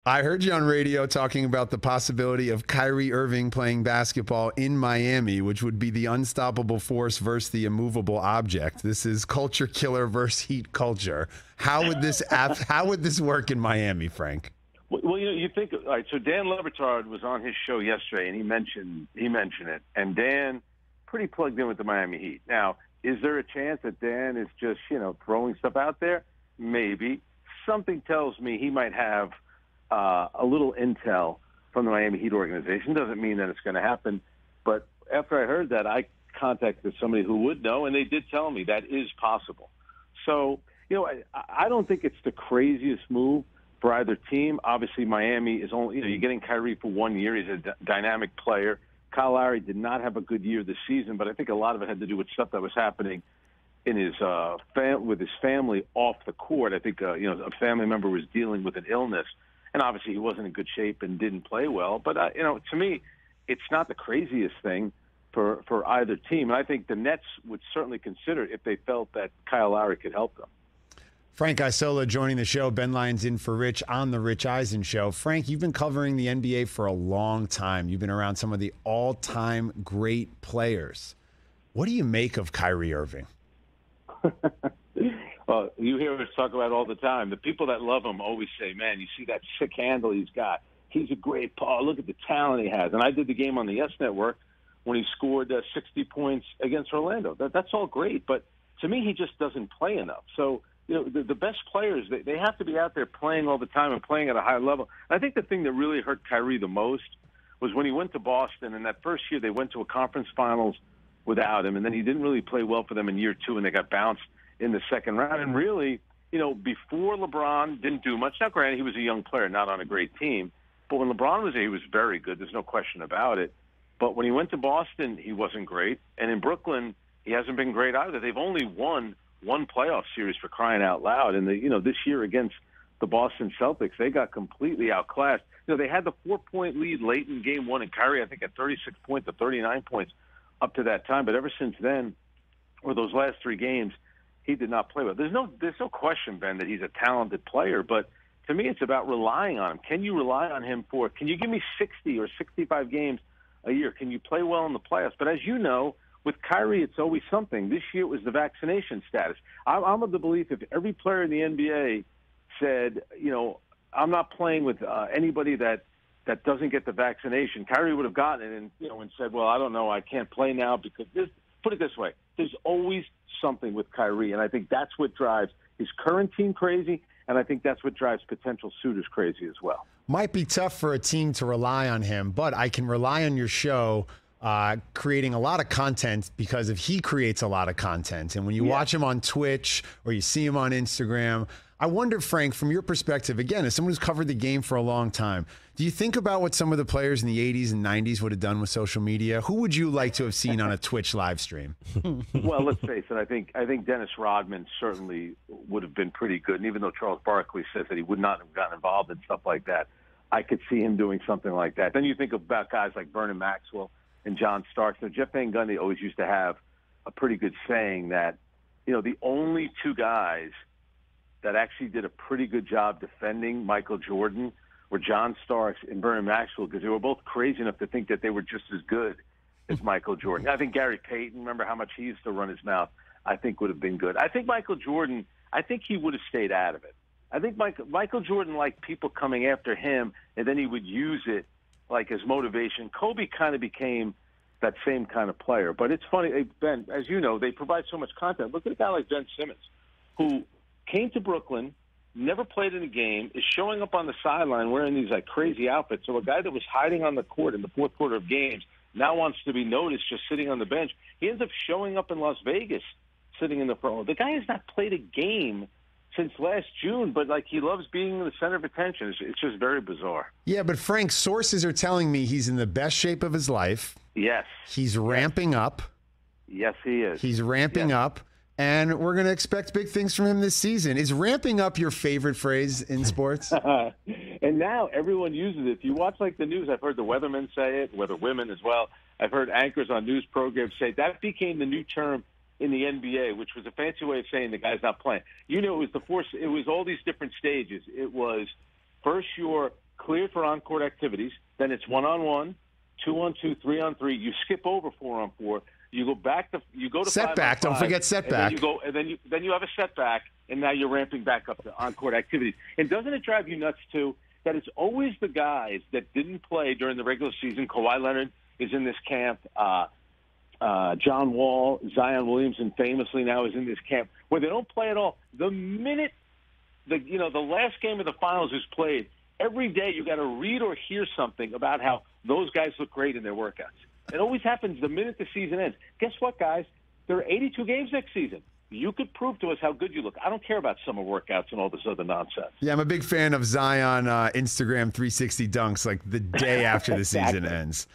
I heard you on radio talking about the possibility of Kyrie Irving playing basketball in Miami, which would be the unstoppable force versus the immovable object. This is culture killer versus heat culture. How would this work in Miami, Frank? Well, you think, all right, so Dan Lebertard was on his show yesterday, and he mentioned it. And Dan pretty plugged in with the Miami Heat. Now, is there a chance that Dan is just, throwing stuff out there? Maybe. Something tells me he might have a little intel from the Miami Heat organization. Doesn't mean that it's going to happen. But after I heard that, I contacted somebody who would know, and they did tell me that is possible. So, I don't think it's the craziest move for either team. Obviously, Miami is only, you're getting Kyrie for 1 year. He's a dynamic player. Kyle Lowry did not have a good year this season, but I think a lot of it had to do with stuff that was happening in his with his family off the court. I think a family member was dealing with an illness, and obviously he wasn't in good shape and didn't play well. But to me, it's not the craziest thing for either team. And I think the Nets would certainly consider it if they felt that Kyle Lowry could help them. Frank Isola joining the show. Ben Lyons in for Rich on the Rich Eisen Show. Frank, you've been covering the NBA for a long time. You've been around some of the all-time great players. What do you make of Kyrie Irving? Well, you hear us talk about it all the time. The people that love him always say, man, you see that sick handle he's got. He's a great player. Look at the talent he has. And I did the game on the Yes Network when he scored 60 points against Orlando. That's all great, but to me, he just doesn't play enough. So, the best players, they have to be out there playing all the time and playing at a high level. And I think the thing that really hurt Kyrie the most was when he went to Boston, and that first year they went to a conference finals without him, and then he didn't really play well for them in year two, and they got bounced in the second round. And really, before LeBron didn't do much. Now, granted, he was a young player, not on a great team, but when LeBron was there, he was very good. There's no question about it. But when he went to Boston, he wasn't great. And in Brooklyn, he hasn't been great either. They've only won one playoff series, for crying out loud. And this year against the Boston Celtics, they got completely outclassed. They had the 4-point lead late in game one, and Kyrie, I think, had 36 points to 39 points up to that time. But ever since then, or those last three games, he did not play well. There's no question, Ben, that he's a talented player. But to me, it's about relying on him. Can you rely on him can you give me 60 or 65 games a year? Can you play well in the playoffs? But as you know, with Kyrie, it's always something. This year it was the vaccination status. I'm of the belief if every player in the NBA said, I'm not playing with anybody that doesn't get the vaccination, Kyrie would have gotten it and said, well, I don't know, I can't play now because put it this way, there's always something with Kyrie, and I think that's what drives his current team crazy, and I think that's what drives potential suitors crazy as well. Might be tough for a team to rely on him, but I can rely on your show creating a lot of content because he creates a lot of content. And when you watch him on Twitch or you see him on Instagram, I wonder, Frank, from your perspective, again, as someone who's covered the game for a long time, do you think about what some of the players in the 80s and 90s would have done with social media? Who would you like to have seen on a Twitch live stream? Well, let's face it. I think Dennis Rodman certainly would have been pretty good. And even though Charles Barkley says that he would not have gotten involved in stuff like that, I could see him doing something like that. Then you think about guys like Vernon Maxwell and John Starks. Now, Jeff Van Gundy always used to have a pretty good saying that, the only two guys that actually did a pretty good job defending Michael Jordan were John Starks and Vernon Maxwell, because they were both crazy enough to think that they were just as good as Michael Jordan. I think Gary Payton, remember how much he used to run his mouth, I think would have been good. I think Michael Jordan, I think he would have stayed out of it. I think Michael Jordan liked people coming after him, and then he would use it like as motivation. Kobe kind of became that same kind of player. But it's funny, Ben, as you know, they provide so much content. Look at a guy like Ben Simmons, who came to Brooklyn, never played in a game, is showing up on the sideline wearing these like crazy outfits. So a guy that was hiding on the court in the fourth quarter of games now wants to be noticed just sitting on the bench. He ends up showing up in Las Vegas sitting in the front row. The guy has not played a game since last June, but he loves being the center of attention. It's just very bizarre. Yeah, but Frank, sources are telling me he's in the best shape of his life. Yes. He's ramping up. Yes, he is. He's ramping up, and we're going to expect big things from him this season. Is ramping up your favorite phrase in sports? And now everyone uses it. If you watch the news, I've heard the weathermen say it, weather women as well. I've heard anchors on news programs say that became the new term in the NBA, which was a fancy way of saying the guy's not playing. It was it was all these different stages. It was first you're cleared for on-court activities. Then it's 1-on-1, 2-on-2, 3-on-3. You skip over 4-on-4. You go back to setback. 5-on-5, Don't forget setback. And then you have a setback, and now you're ramping back up to on-court activities. And doesn't it drive you nuts too that it's always the guys that didn't play during the regular season? Kawhi Leonard is in this camp. John Wall, Zion Williamson famously now is in this camp where they don't play at all. The minute the last game of the finals is played, every day you got to read or hear something about how those guys look great in their workouts. It always happens the minute the season ends. Guess what, guys? There are 82 games next season. You could prove to us how good you look. I don't care about summer workouts and all this other nonsense. Yeah, I'm a big fan of Zion Instagram 360 dunks like the day after the Exactly. season ends.